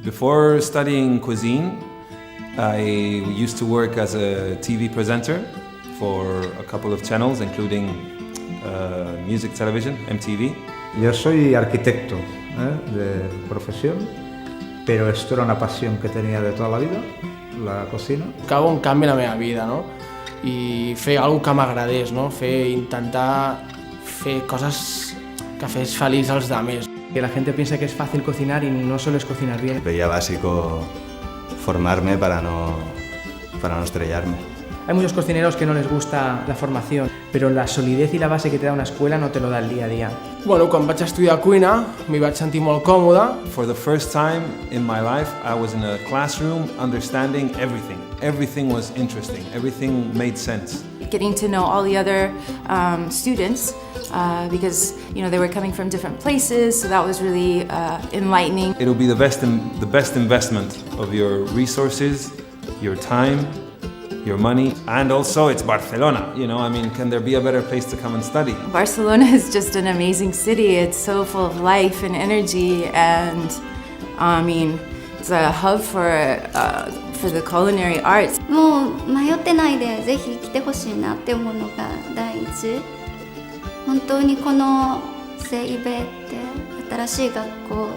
Before studying cuisine, I used to work as a TV presenter for a couple of channels, including music television, MTV. Yo soy arquitecto de profesión, pero esto era una pasión que tenía de toda la vida, la cocina. Cal un canvi a la meva vida, no? I fer alguna que m'agradés, no? Intentar fer coses que fes feliç als altres. Que la gente piensa que es fácil cocinar y no solo es cocinar bien. Veía básico formarme para no estrellarme. Hay muchos cocineros que no les gusta la formación, pero la solidez y la base que te da una escuela no te lo da el día a día. Bueno, quan vaig estudiar cuina m'hi vaig sentir molt còmode. For the first time in my life, I was in a classroom understanding everything. Everything was interesting. Everything made sense. Getting to know all the other students because they were coming from different places, so that was really enlightening. It'll be the best investment of your resources, your time, your money, and also it's Barcelona. Can there be a better place to come and study? Barcelona is just an amazing city. It's so full of life and energy, and it's a hub for the culinary arts. もう迷ってないでぜひ来てほしいなって思うのが第一。本当にこのセイベって新しい学校、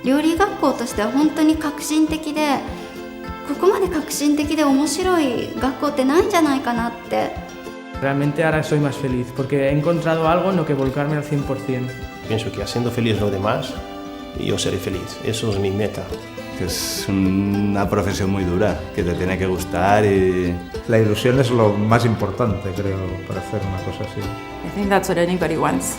料理学校としては本当に革新的で、ここまで革新的で面白い学校ってないんじゃないかなって。Realmente ahora soy más feliz porque he encontrado algo en lo que volcarme al 100%. Pienso que haciendo feliz a los demás, yo seré feliz. Eso es mi meta. Que es una profesión muy dura, que te tiene que gustar y... La ilusión es lo más importante, creo, para hacer una cosa así. I think that's what anybody wants.